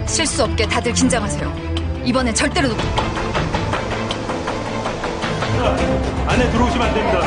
실수 없게 다들 긴장하세요. 이번엔 절대로 안에 들어오시면 안 됩니다.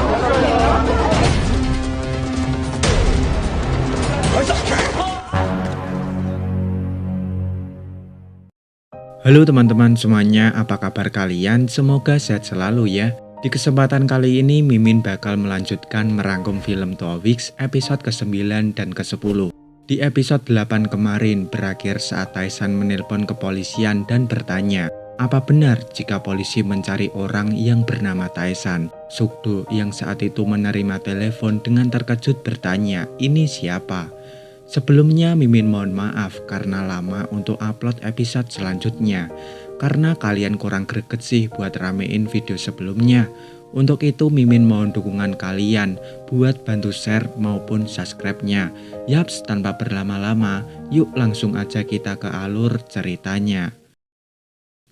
Halo teman-teman semuanya, apa kabar kalian? Semoga sehat selalu ya. Di kesempatan kali ini Mimin bakal melanjutkan merangkum film Twix episode ke-9 dan ke-10. Di episode 8 kemarin berakhir saat Tae-san menelpon kepolisian dan bertanya, apa benar jika polisi mencari orang yang bernama Tae-san? Sukdo yang saat itu menerima telepon dengan terkejut bertanya, ini siapa? Sebelumnya Mimin mohon maaf karena lama untuk upload episode selanjutnya. Karena kalian kurang greget sih buat ramein video sebelumnya. Untuk itu Mimin mohon dukungan kalian buat bantu share maupun subscribe-nya. Yaps, tanpa berlama-lama, yuk langsung aja kita ke alur ceritanya.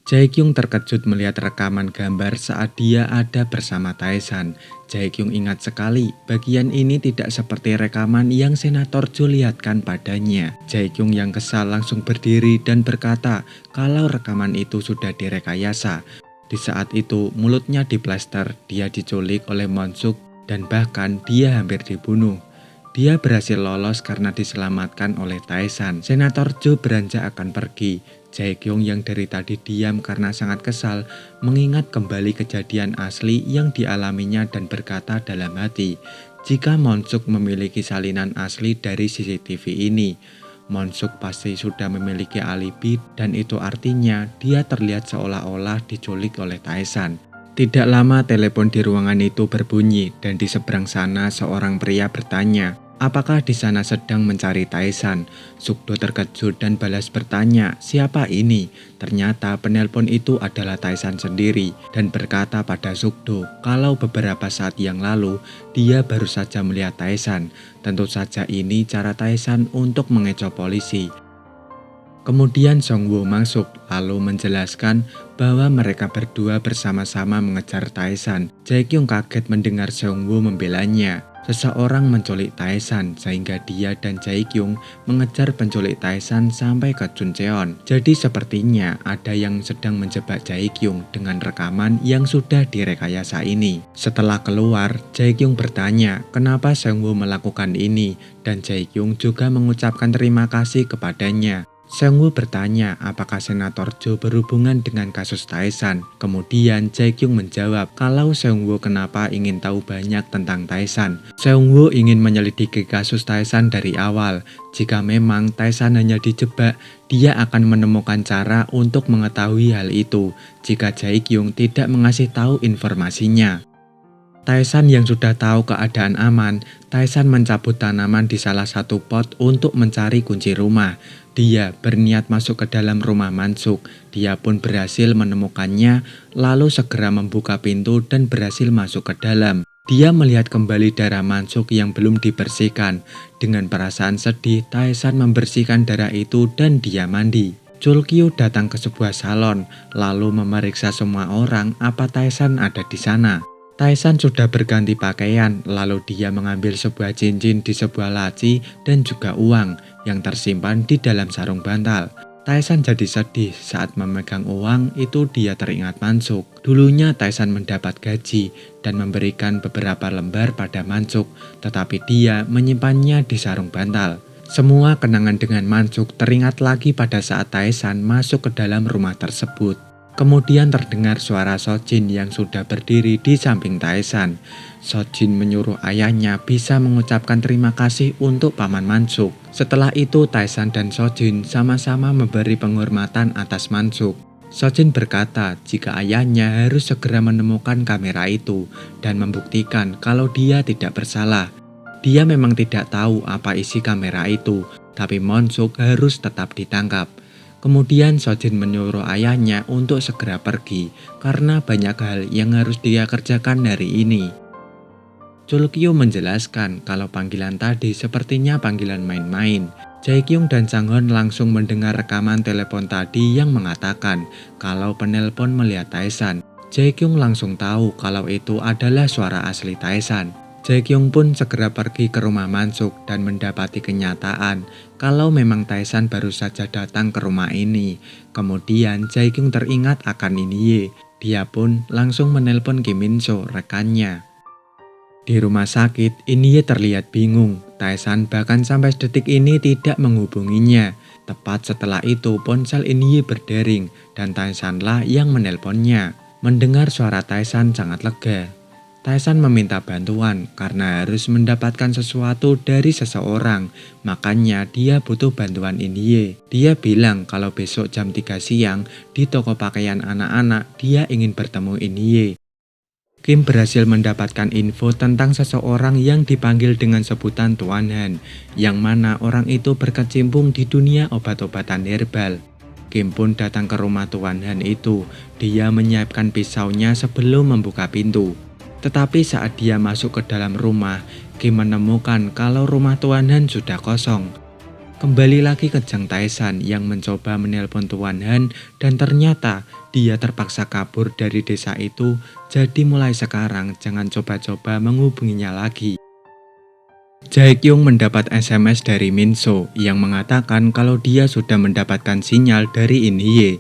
Jae-kyung terkejut melihat rekaman gambar saat dia ada bersama Tae-san. Jae-kyung ingat sekali, bagian ini tidak seperti rekaman yang Senator Jo lihatkan padanya. Jae-kyung yang kesal langsung berdiri dan berkata kalau rekaman itu sudah direkayasa. Di saat itu mulutnya diplaster, dia diculik oleh Monsuk dan bahkan dia hampir dibunuh. Dia berhasil lolos karena diselamatkan oleh Tae-san. Senator Jo beranjak akan pergi. Jae-kyung yang dari tadi diam karena sangat kesal mengingat kembali kejadian asli yang dialaminya dan berkata dalam hati, jika Monsuk memiliki salinan asli dari CCTV ini, Monsuk pasti sudah memiliki alibi dan itu artinya dia terlihat seolah-olah diculik oleh Tae-san. Tidak lama telepon di ruangan itu berbunyi dan di seberang sana seorang pria bertanya, apakah di sana sedang mencari Tae-san? Sukdo terkejut dan balas bertanya, siapa ini? Ternyata penelpon itu adalah Tae-san sendiri dan berkata pada Sukdo kalau beberapa saat yang lalu dia baru saja melihat Tae-san. Tentu saja ini cara Tae-san untuk mengecoh polisi. Kemudian Song-woo masuk lalu menjelaskan bahwa mereka berdua bersama-sama mengejar Tae-san. Jae-kyung kaget mendengar Song-woo membelanya. Seseorang menculik Tae-san sehingga dia dan Jae-kyung mengejar penculik Tae-san sampai ke Chuncheon. Jadi sepertinya ada yang sedang menjebak Jae-kyung dengan rekaman yang sudah direkayasa ini. Setelah keluar, Jae-kyung bertanya kenapa Song-woo melakukan ini dan Jae-kyung juga mengucapkan terima kasih kepadanya. Song-woo bertanya apakah Senator Jo berhubungan dengan kasus Tae-san. Kemudian Jae-kyung menjawab kalau Song-woo kenapa ingin tahu banyak tentang Tae-san. Song-woo ingin menyelidiki kasus Tae-san dari awal. Jika memang Tae-san hanya dijebak, dia akan menemukan cara untuk mengetahui hal itu jika Jae-kyung tidak mengasih tahu informasinya. Tae-san yang sudah tahu keadaan aman, Tae-san mencabut tanaman di salah satu pot untuk mencari kunci rumah. Dia berniat masuk ke dalam rumah Mansuk. Dia pun berhasil menemukannya, lalu segera membuka pintu dan berhasil masuk ke dalam. Dia melihat kembali darah Mansuk yang belum dibersihkan. Dengan perasaan sedih, Tae-san membersihkan darah itu dan dia mandi. Chulkyu datang ke sebuah salon, lalu memeriksa semua orang apa Tae-san ada di sana. Tae-san sudah berganti pakaian, lalu dia mengambil sebuah cincin di sebuah laci dan juga uang yang tersimpan di dalam sarung bantal. Tae-san jadi sedih saat memegang uang itu dia teringat Mansuk. Dulunya Tae-san mendapat gaji dan memberikan beberapa lembar pada Mansuk, tetapi dia menyimpannya di sarung bantal. Semua kenangan dengan Mansuk teringat lagi pada saat Tae-san masuk ke dalam rumah tersebut. Kemudian terdengar suara Sojin yang sudah berdiri di samping Tae-san. Sojin menyuruh ayahnya bisa mengucapkan terima kasih untuk Paman Mansuk. Setelah itu Tae-san dan Sojin sama-sama memberi penghormatan atas Mansuk. Sojin berkata jika ayahnya harus segera menemukan kamera itu dan membuktikan kalau dia tidak bersalah. Dia memang tidak tahu apa isi kamera itu, tapi Mansuk harus tetap ditangkap. Kemudian Sojin menyuruh ayahnya untuk segera pergi karena banyak hal yang harus dia kerjakan hari ini. Chulkyu menjelaskan kalau panggilan tadi sepertinya panggilan main-main. Jae-kyung dan Sang-hun langsung mendengar rekaman telepon tadi yang mengatakan kalau penelpon melihat Tae-san. Jae-kyung langsung tahu kalau itu adalah suara asli Tae-san. Jae-kyung pun segera pergi ke rumah Mansuk dan mendapati kenyataan kalau memang Tae-san baru saja datang ke rumah ini. Kemudian Jae-kyung teringat akan In-hye. Dia pun langsung menelpon Kim In-soo, rekannya. Di rumah sakit, In-hye terlihat bingung. Tae-san bahkan sampai detik ini tidak menghubunginya. Tepat setelah itu ponsel In-hye berdering dan Tae-sanlah yang menelponnya. Mendengar suara Tae-san sangat lega. Tae-san meminta bantuan karena harus mendapatkan sesuatu dari seseorang. Makanya dia butuh bantuan In-hye. Dia bilang kalau besok jam 3 siang di toko pakaian anak-anak dia ingin bertemu In-hye. Kim berhasil mendapatkan info tentang seseorang yang dipanggil dengan sebutan Tuan Han, yang mana orang itu berkecimpung di dunia obat-obatan herbal. Kim pun datang ke rumah Tuan Han itu. Dia menyiapkan pisaunya sebelum membuka pintu. Tetapi saat dia masuk ke dalam rumah, Kim menemukan kalau rumah Tuan Han sudah kosong. Kembali lagi ke Jang Tae-san yang mencoba menelpon Tuan Han dan ternyata dia terpaksa kabur dari desa itu. Jadi mulai sekarang jangan coba-coba menghubunginya lagi. Jae-kyung mendapat SMS dari Min-soo yang mengatakan kalau dia sudah mendapatkan sinyal dari In-hye.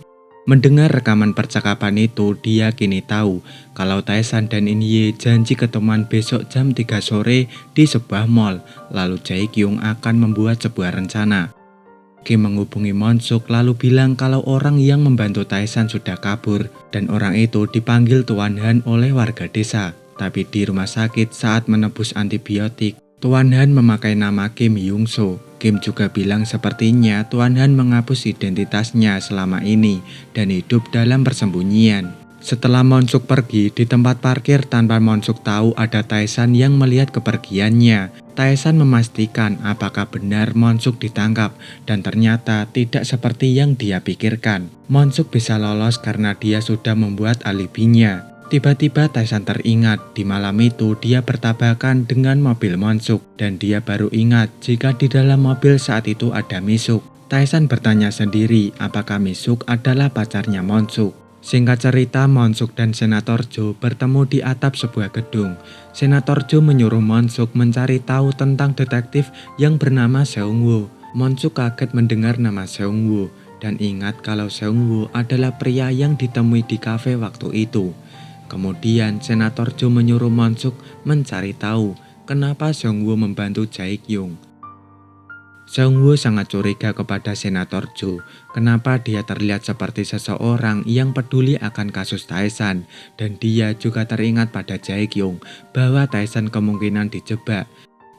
Mendengar rekaman percakapan itu, dia kini tahu kalau Tae-san dan In-hye janji ketemuan besok jam 3 sore di sebuah mall. Lalu Jae-kyung akan membuat sebuah rencana. Kim menghubungi Monsuk lalu bilang kalau orang yang membantu Tae-san sudah kabur dan orang itu dipanggil Tuan Han oleh warga desa. Tapi di rumah sakit saat menebus antibiotik, Tuan Han memakai nama Kim Hyung-soo. Kim juga bilang sepertinya Tuan Han menghapus identitasnya selama ini dan hidup dalam persembunyian. Setelah Monsuk pergi di tempat parkir tanpa Monsuk tahu ada Tae-san yang melihat kepergiannya. Tae-san memastikan apakah benar Monsuk ditangkap dan ternyata tidak seperti yang dia pikirkan. Monsuk bisa lolos karena dia sudah membuat alibinya. Tiba-tiba Tae-san teringat di malam itu dia bertabrakan dengan mobil Monsuk dan dia baru ingat jika di dalam mobil saat itu ada Misuk. Tae-san bertanya sendiri apakah Misuk adalah pacarnya Monsuk. Singkat cerita, Monsuk dan Senator Jo bertemu di atap sebuah gedung. Senator Jo menyuruh Monsuk mencari tahu tentang detektif yang bernama Seung-woo. Monsuk kaget mendengar nama Seung-woo dan ingat kalau Seung-woo adalah pria yang ditemui di kafe waktu itu. Kemudian Senator Jo menyuruh Monsuk mencari tahu kenapa Seung-woo membantu Jae-kyung. Seung-woo sangat curiga kepada Senator Jo. Kenapa dia terlihat seperti seseorang yang peduli akan kasus Tae-san dan dia juga teringat pada Jae-kyung bahwa Tae-san kemungkinan dijebak.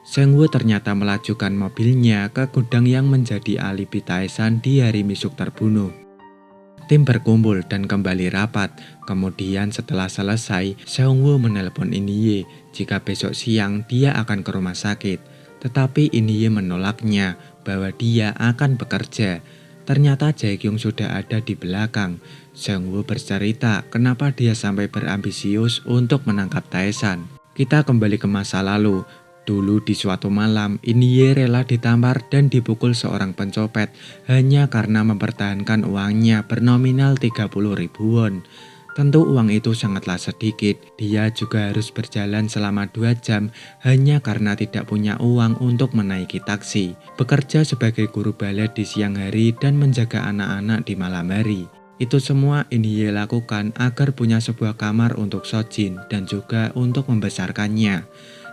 Seung-woo ternyata melajukan mobilnya ke gudang yang menjadi alibi Tae-san di hari Misuk terbunuh. Tim berkumpul dan kembali rapat. Kemudian setelah selesai, Seung-woo menelpon In-hye jika besok siang dia akan ke rumah sakit. Tetapi In-hye menolaknya bahwa dia akan bekerja. Ternyata Jae-kyung sudah ada di belakang. Seung-woo bercerita kenapa dia sampai berambisius untuk menangkap Tae-san. Kita kembali ke masa lalu. Dulu di suatu malam, In-hye rela ditampar dan dipukul seorang pencopet hanya karena mempertahankan uangnya bernominal 30.000 won. Tentu uang itu sangatlah sedikit. Dia juga harus berjalan selama 2 jam hanya karena tidak punya uang untuk menaiki taksi. Bekerja sebagai guru balet di siang hari dan menjaga anak-anak di malam hari. Itu semua In-hye lakukan agar punya sebuah kamar untuk Sojin dan juga untuk membesarkannya.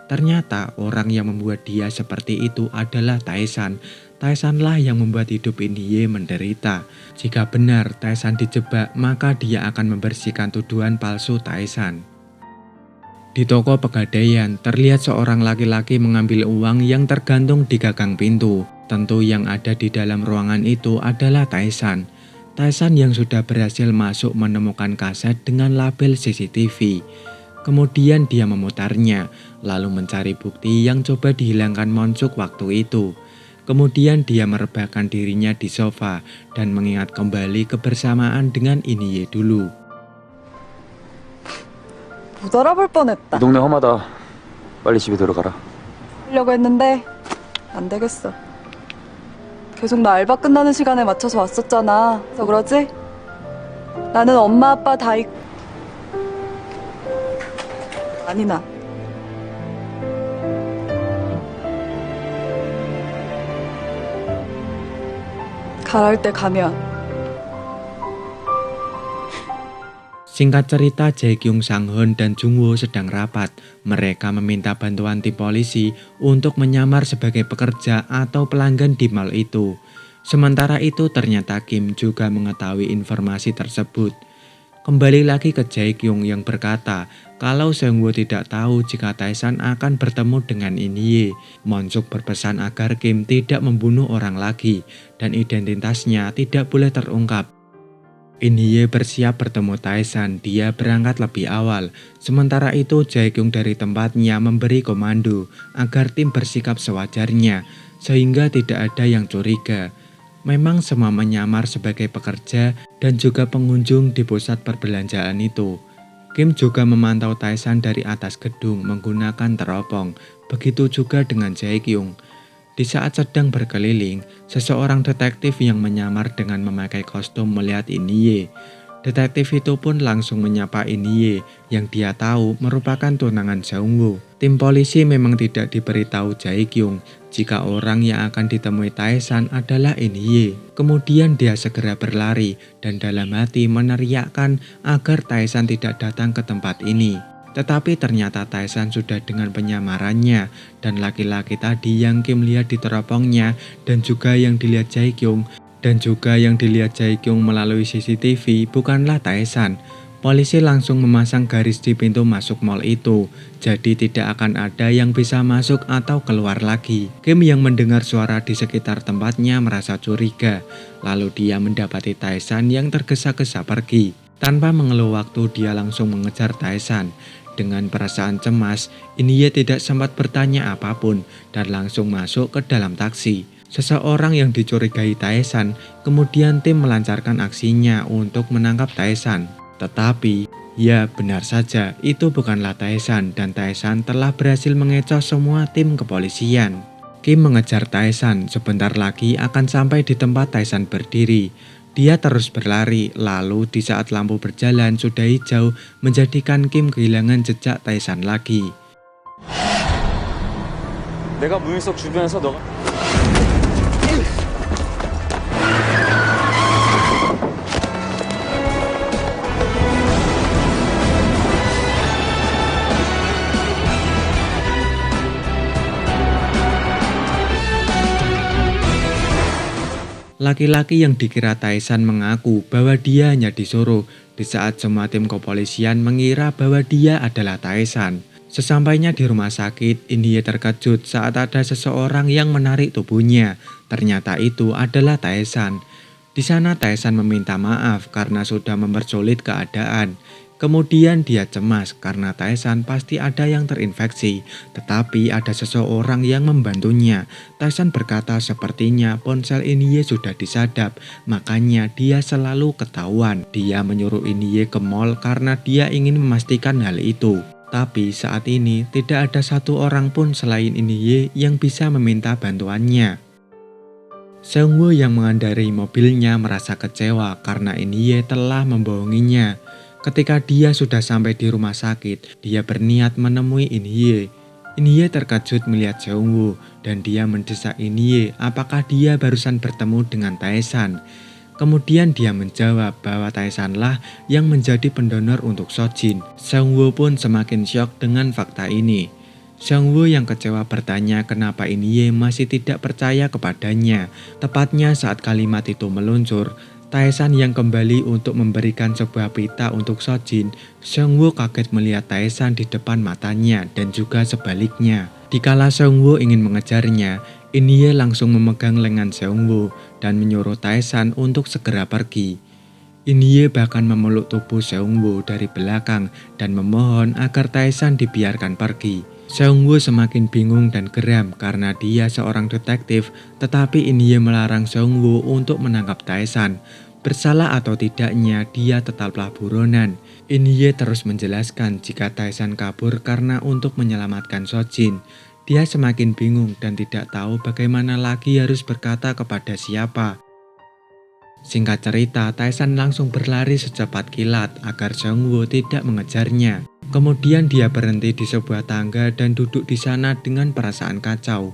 Ternyata orang yang membuat dia seperti itu adalah Tae-san. Tae-sanlah yang membuat hidup In-hye menderita. Jika benar Tae-san dijebak, maka dia akan membersihkan tuduhan palsu Tae-san. Di toko pegadaian, terlihat seorang laki-laki mengambil uang yang tergantung di gagang pintu. Tentu yang ada di dalam ruangan itu adalah Tae-san. Tae-san yang sudah berhasil masuk menemukan kaset dengan label CCTV. Kemudian dia memutarnya, lalu mencari bukti yang coba dihilangkan Monsuk waktu itu. Kemudian dia merebahkan dirinya di sofa dan mengingat kembali kebersamaan dengan In-hye dulu. 못 알아볼 뻔했다. 이 동네 험하다. 빨리 집에 들어가라. 하려고 했는데 안 되겠어. 계속 나 알바 끝나는 시간에 맞춰서 왔었잖아. 그래서 그러지? 나는 엄마 아빠 다 있고 아니나 잘할 때 가면 Singkat cerita, Jae-kyung, Sang-hoon, dan Jung-woo sedang rapat. Mereka meminta bantuan tim polisi untuk menyamar sebagai pekerja atau pelanggan di mall itu. Sementara itu ternyata Kim juga mengetahui informasi tersebut. Kembali lagi ke Jae-kyung yang berkata kalau Seung-woo tidak tahu jika Tae-san akan bertemu dengan In-hye. Mon-suk berpesan agar Kim tidak membunuh orang lagi dan identitasnya tidak boleh terungkap. In-hye bersiap bertemu Tae-san, dia berangkat lebih awal. Sementara itu Jae-kyung dari tempatnya memberi komando agar tim bersikap sewajarnya sehingga tidak ada yang curiga. Memang semua menyamar sebagai pekerja dan juga pengunjung di pusat perbelanjaan itu. Kim juga memantau Tae-san dari atas gedung menggunakan teropong, begitu juga dengan Jae-kyung. Di saat sedang berkeliling, seseorang detektif yang menyamar dengan memakai kostum melihat In-hye. Detektif itu pun langsung menyapa In-hye yang dia tahu merupakan tunangan Seung-woo. Tim polisi memang tidak diberitahu Jae-kyung jika orang yang akan ditemui Tae-san adalah In-hye. Kemudian dia segera berlari dan dalam hati meneriakkan agar Tae-san tidak datang ke tempat ini. Tetapi ternyata Tae-san sudah dengan penyamarannya dan laki-laki tadi yang Kim lihat di teropongnya dan juga yang dilihat Jae-kyung melalui CCTV bukanlah Tae-san. Polisi langsung memasang garis di pintu masuk mall itu, jadi tidak akan ada yang bisa masuk atau keluar lagi. Kim yang mendengar suara di sekitar tempatnya merasa curiga, lalu dia mendapati Tae-san yang tergesa-gesa pergi. Tanpa mengeluh waktu, dia langsung mengejar Tae-san. Dengan perasaan cemas, In-hye tidak sempat bertanya apapun dan langsung masuk ke dalam taksi. Seseorang yang dicurigai Tae-san, kemudian tim melancarkan aksinya untuk menangkap Tae-san. Tetapi, ya benar saja, itu bukanlah Tae-san dan Tae-san telah berhasil mengecoh semua tim kepolisian. Kim mengejar Tae-san, sebentar lagi akan sampai di tempat Tae-san berdiri. Dia terus berlari, lalu di saat lampu berjalan sudah hijau menjadikan Kim kehilangan jejak Tae-san lagi. 내가 무인석 주변에서 너가 Laki-laki yang dikira Tae-san mengaku bahwa dia hanya disuruh di saat semua tim kepolisian mengira bahwa dia adalah Tae-san. Sesampainya di rumah sakit, In-hye terkejut saat ada seseorang yang menarik tubuhnya. Ternyata itu adalah Tae-san. Di sana Tae-san meminta maaf karena sudah mempersulit keadaan. Kemudian dia cemas karena Tae-san pasti ada yang terinfeksi, tetapi ada seseorang yang membantunya. Tae-san berkata sepertinya ponsel In-hye sudah disadap, makanya dia selalu ketahuan. Dia menyuruh In-hye ke mall karena dia ingin memastikan hal itu. Tapi saat ini tidak ada satu orang pun selain In-hye yang bisa meminta bantuannya. Seung-woo yang mengendarai mobilnya merasa kecewa karena In-hye telah membohonginya. Ketika dia sudah sampai di rumah sakit, dia berniat menemui In-hye. In-hye terkejut melihat Seung-woo dan dia mendesak In-hye apakah dia barusan bertemu dengan Tae-san. Kemudian dia menjawab bahwa Tae-san lah yang menjadi pendonor untuk Sojin. Seung-woo pun semakin syok dengan fakta ini. Seung-woo yang kecewa bertanya kenapa In-hye masih tidak percaya kepadanya. Tepatnya saat kalimat itu meluncur, Tae-san yang kembali untuk memberikan sebuah pita untuk Sojin. Seung-woo kaget melihat Tae-san di depan matanya dan juga sebaliknya. Dikala Seung-woo ingin mengejarnya, In-hye langsung memegang lengan Seung-woo dan menyuruh Tae-san untuk segera pergi. In-hye bahkan memeluk tubuh Seung-woo dari belakang dan memohon agar Tae-san dibiarkan pergi. Seung-woo semakin bingung dan geram karena dia seorang detektif, tetapi In-hye melarang Seung-woo untuk menangkap Tae-san. Bersalah atau tidaknya, dia tetaplah buronan. In-hye terus menjelaskan jika Tae-san kabur karena untuk menyelamatkan Sojin. Dia semakin bingung dan tidak tahu bagaimana lagi harus berkata kepada siapa. Singkat cerita, Tae-san langsung berlari secepat kilat agar Seung-woo tidak mengejarnya. Kemudian dia berhenti di sebuah tangga dan duduk di sana dengan perasaan kacau.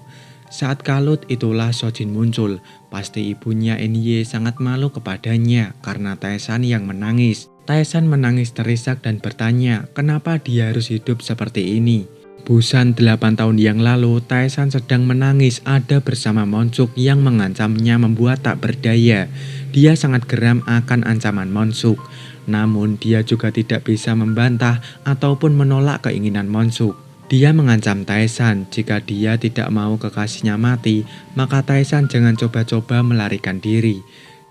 Saat kalut itulah Sojin muncul. Pasti ibunya Inye sangat malu kepadanya karena Taesan yang menangis. Taesan menangis terisak dan bertanya kenapa dia harus hidup seperti ini. Busan 8 tahun yang lalu, Taesan sedang menangis ada bersama Monsuk yang mengancamnya membuat tak berdaya. Dia sangat geram akan ancaman Monsuk. Namun dia juga tidak bisa membantah ataupun menolak keinginan Monsuk. Dia mengancam Taesan jika dia tidak mau kekasihnya mati, maka Taesan jangan coba-coba melarikan diri.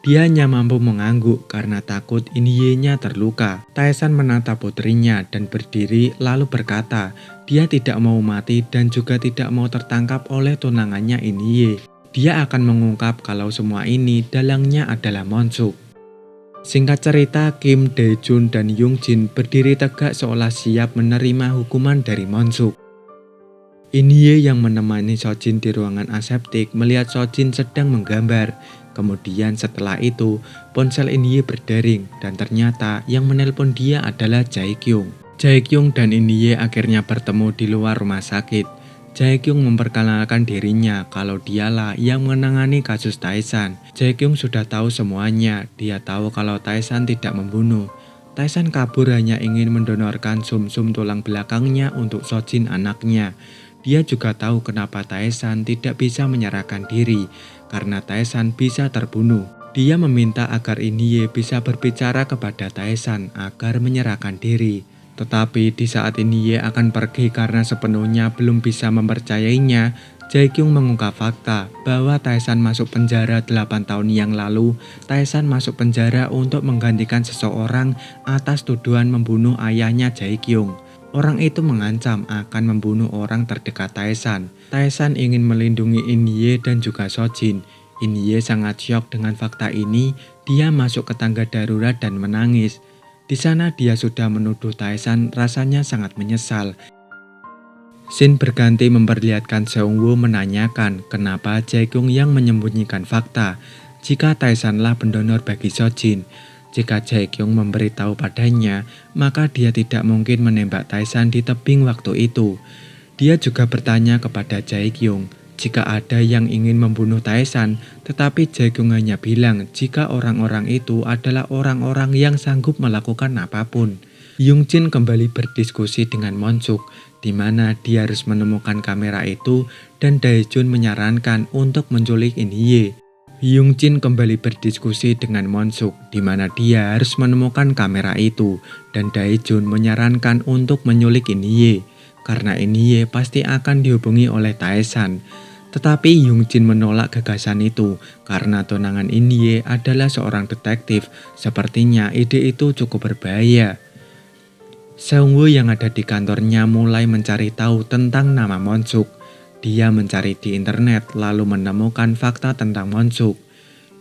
Dia hanya mampu mengangguk karena takut Inye-nya terluka. Taesan menatap putrinya dan berdiri lalu berkata, dia tidak mau mati dan juga tidak mau tertangkap oleh tunangannya Inye. Dia akan mengungkap kalau semua ini dalangnya adalah Monsuk. Singkat cerita, Kim, Dae-jun, dan Young-jin berdiri tegak seolah siap menerima hukuman dari Monsuk. Inye yang menemani Sojin di ruangan aseptik melihat Sojin sedang menggambar. Kemudian setelah itu, ponsel Inye berdering dan ternyata yang menelpon dia adalah Jae-kyung. Jae-kyung dan Inye akhirnya bertemu di luar rumah sakit. Jae-kyung memperkenalkan dirinya kalau dialah yang menangani kasus Taesan. Jae-kyung sudah tahu semuanya, dia tahu kalau Taesan tidak membunuh. Taesan kabur hanya ingin mendonorkan sum-sum tulang belakangnya untuk Sojin anaknya. Dia juga tahu kenapa Taesan tidak bisa menyerahkan diri, karena Taesan bisa terbunuh. Dia meminta agar Inye bisa berbicara kepada Taesan agar menyerahkan diri. Tetapi di saat Inye akan pergi karena sepenuhnya belum bisa mempercayainya, Jae-kyung mengungkap fakta bahwa Taesan masuk penjara 8 tahun yang lalu. Taesan masuk penjara untuk menggantikan seseorang atas tuduhan membunuh ayahnya Jae-kyung. Orang itu mengancam akan membunuh orang terdekat Taesan. Taesan ingin melindungi Inye dan juga Sojin. Inye sangat syok dengan fakta ini. Dia masuk ke tangga darurat dan menangis. Di sana dia sudah menuduh Taesan, rasanya sangat menyesal. Scene berganti memperlihatkan Seung-woo menanyakan kenapa Jae-kyung yang menyembunyikan fakta jika Taesanlah pendonor bagi Sojin. Jika Jae-kyung memberitahu padanya, maka dia tidak mungkin menembak Taesan di tebing waktu itu. Dia juga bertanya kepada Jae-kyung jika ada yang ingin membunuh Taesan, tetapi Jae-kyung hanya bilang jika orang-orang itu adalah orang-orang yang sanggup melakukan apapun. Young-jin kembali berdiskusi dengan Monsuk, di mana dia harus menemukan kamera itu dan Dae-jun menyarankan untuk menculik Inye. Young-jin kembali berdiskusi dengan Monsuk, di mana dia harus menemukan kamera itu dan Dae-jun menyarankan untuk menculik Inye, karena Inye pasti akan dihubungi oleh Taesan. Tetapi Young-jin menolak gagasan itu karena tunangan Inye adalah seorang detektif. Sepertinya ide itu cukup berbahaya. Seung-woo yang ada di kantornya mulai mencari tahu tentang nama Monsuk. Dia mencari di internet lalu menemukan fakta tentang Monsuk.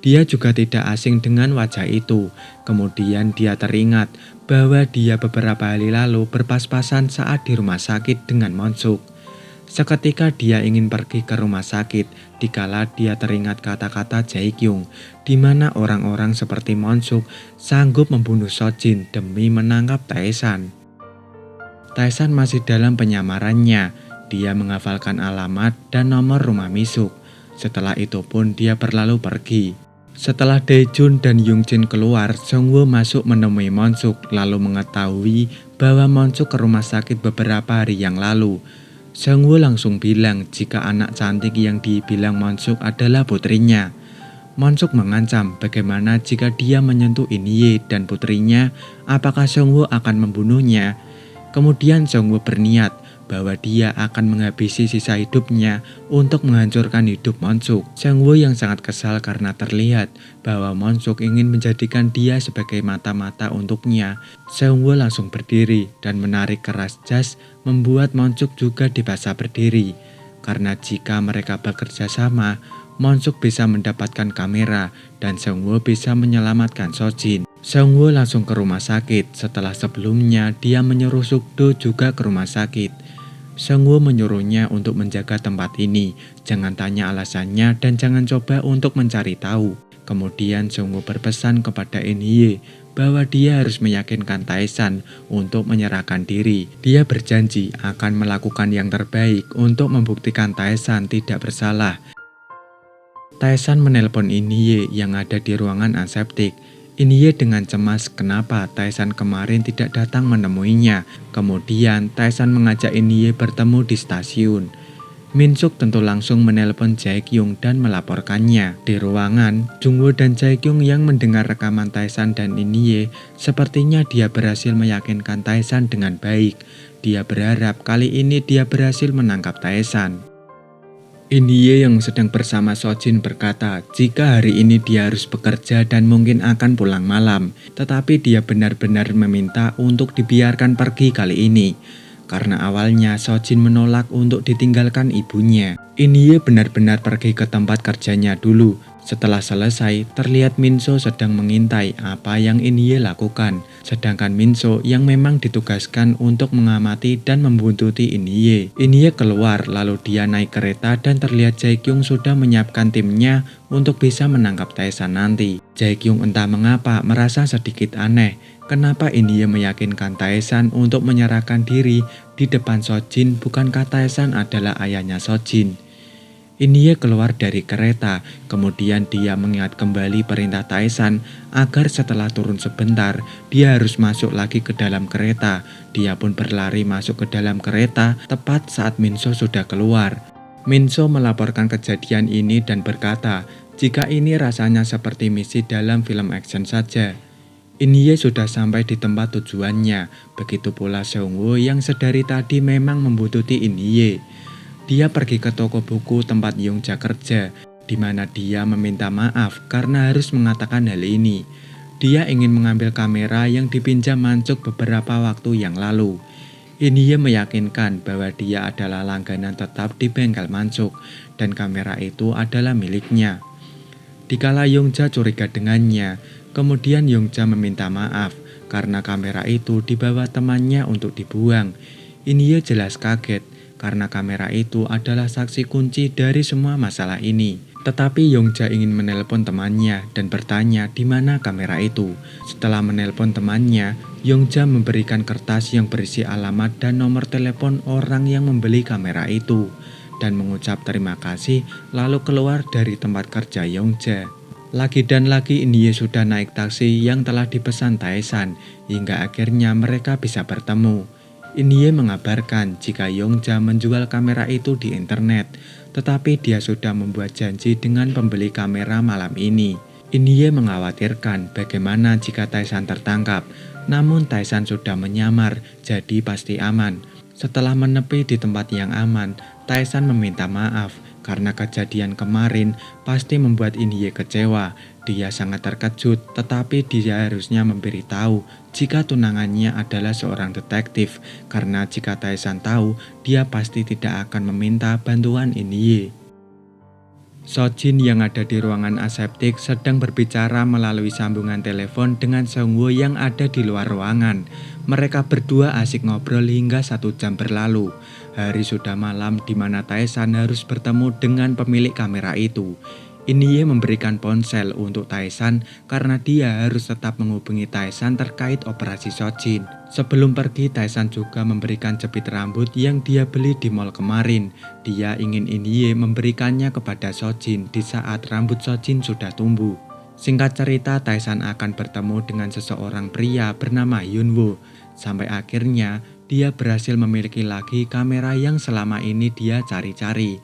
Dia juga tidak asing dengan wajah itu. Kemudian dia teringat bahwa dia beberapa hari lalu berpas-pasan saat di rumah sakit dengan Monsuk. Seketika dia ingin pergi ke rumah sakit, dikala dia teringat kata-kata Jae-kyung, di mana orang-orang seperti Monsuk sanggup membunuh Sojin demi menangkap Taesan. Taesan masih dalam penyamarannya, dia menghafalkan alamat dan nomor rumah Misuk. Setelah itu pun dia berlalu pergi. Setelah Dae-jun dan Young-jin keluar, Seung-woo masuk menemui Monsuk lalu mengetahui bahwa Monsuk ke rumah sakit beberapa hari yang lalu. Seung-woo langsung bilang jika anak cantik yang dibilang Monsuk adalah putrinya. Monsuk mengancam bagaimana jika dia menyentuh Inye dan putrinya, apakah Seung-woo akan membunuhnya. Kemudian Seung-woo berniat bahwa dia akan menghabisi sisa hidupnya untuk menghancurkan hidup Monsuk. Seung-woo yang sangat kesal karena terlihat bahwa Monsuk ingin menjadikan dia sebagai mata-mata untuknya. Seung-woo langsung berdiri dan menarik keras jas, membuat Monsuk juga dipaksa berdiri. Karena jika mereka bekerja sama, Monsuk bisa mendapatkan kamera dan Seung-woo bisa menyelamatkan Sojin. Seung-woo langsung ke rumah sakit setelah sebelumnya dia menyuruh Suk-do juga ke rumah sakit. Seungwoo menyuruhnya untuk menjaga tempat ini, jangan tanya alasannya dan jangan coba untuk mencari tahu. Kemudian Seungwoo berpesan kepada In-hye bahwa dia harus meyakinkan Tae-san untuk menyerahkan diri. Dia berjanji akan melakukan yang terbaik untuk membuktikan Tae-san tidak bersalah. Tae-san menelpon In-hye yang ada di ruangan aseptik. In-hye dengan cemas kenapa Tae-san kemarin tidak datang menemuinya. Kemudian Tae-san mengajak In-hye bertemu di stasiun. Min-suk tentu langsung menelpon Jae-kyung dan melaporkannya. Di ruangan, Jung-woo dan Jae-kyung yang mendengar rekaman Tae-san dan In-hye, sepertinya dia berhasil meyakinkan Tae-san dengan baik. Dia berharap kali ini dia berhasil menangkap Tae-san. In-hye yang sedang bersama Sojin berkata jika hari ini dia harus bekerja dan mungkin akan pulang malam, tetapi dia benar-benar meminta untuk dibiarkan pergi kali ini. Karena awalnya Sojin menolak untuk ditinggalkan ibunya. In-hye benar-benar pergi ke tempat kerjanya dulu. Setelah selesai, terlihat Min-so sedang mengintai apa yang In-hye lakukan. Sedangkan Min-so yang memang ditugaskan untuk mengamati dan membuntuti In-hye. In-hye keluar lalu dia naik kereta dan terlihat Jae-kyung sudah menyiapkan timnya untuk bisa menangkap Tae-san nanti. Jae-kyung entah mengapa merasa sedikit aneh. Kenapa In-hye meyakinkan Tae-san untuk menyerahkan diri di depan Sojin, bukankah Tae-san adalah ayahnya Sojin? In-hye keluar dari kereta, kemudian dia mengingat kembali perintah Tae-san agar setelah turun sebentar, dia harus masuk lagi ke dalam kereta. Dia pun berlari masuk ke dalam kereta tepat saat Min-so sudah keluar. Min-so melaporkan kejadian ini dan berkata, jika ini rasanya seperti misi dalam film action saja. In-hye sudah sampai di tempat tujuannya, begitu pula Seungwoo yang sedari tadi memang membuntuti In-hye. Dia pergi ke toko buku tempat Yongja kerja, di mana dia meminta maaf karena harus mengatakan hal ini. Dia ingin mengambil kamera yang dipinjam Mansuk beberapa waktu yang lalu. In-hye meyakinkan bahwa dia adalah langganan tetap di bengkel Mansuk, dan kamera itu adalah miliknya. Dikala Yongja curiga dengannya, kemudian Yongja meminta maaf karena kamera itu dibawa temannya untuk dibuang. In-hye jelas kaget, karena kamera itu adalah saksi kunci dari semua masalah ini. Tetapi Yongja ingin menelpon temannya dan bertanya di mana kamera itu. Setelah menelpon temannya, Yongja memberikan kertas yang berisi alamat dan nomor telepon orang yang membeli kamera itu, dan mengucap terima kasih lalu keluar dari tempat kerja Yongja. Lagi dan lagi In-hye sudah naik taksi yang telah dipesan Tae-san, hingga akhirnya mereka bisa bertemu. In-hye mengabarkan jika Yongja menjual kamera itu di internet, tetapi dia sudah membuat janji dengan pembeli kamera malam ini. In-hye mengkhawatirkan bagaimana jika Tae-san tertangkap, namun Tae-san sudah menyamar, jadi pasti aman. Setelah menepi di tempat yang aman, Tae-san meminta maaf karena kejadian kemarin pasti membuat In-hye kecewa. Dia sangat terkejut, tetapi dia harusnya memberitahu jika tunangannya adalah seorang detektif, karena jika Tae-san tahu, dia pasti tidak akan meminta bantuan In-hye. Sojin yang ada di ruangan aseptik sedang berbicara melalui sambungan telepon dengan Seungwoo yang ada di luar ruangan. Mereka berdua asik ngobrol hingga 1 jam berlalu. Hari sudah malam di mana Tae-san harus bertemu dengan pemilik kamera itu. In-hye memberikan ponsel untuk Tae-san karena dia harus tetap menghubungi Tae-san terkait operasi Sojin. Sebelum pergi, Tae-san juga memberikan jepit rambut yang dia beli di mall kemarin. Dia ingin In-hye memberikannya kepada Sojin di saat rambut Sojin sudah tumbuh. Singkat cerita, Tae-san akan bertemu dengan seseorang pria bernama Hyun-woo. Sampai akhirnya, dia berhasil memiliki lagi kamera yang selama ini dia cari-cari.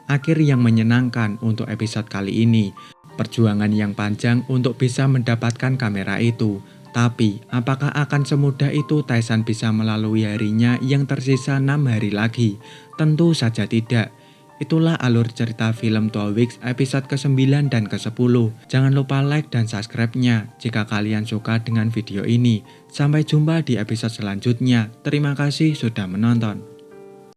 Akhir yang menyenangkan untuk episode kali ini. Perjuangan yang panjang untuk bisa mendapatkan kamera itu. Tapi, apakah akan semudah itu Tae-san bisa melalui harinya yang tersisa 6 hari lagi? Tentu saja tidak. Itulah alur cerita film 12 Weeks episode ke-9 dan ke-10. Jangan lupa like dan subscribe-nya jika kalian suka dengan video ini. Sampai jumpa di episode selanjutnya. Terima kasih sudah menonton.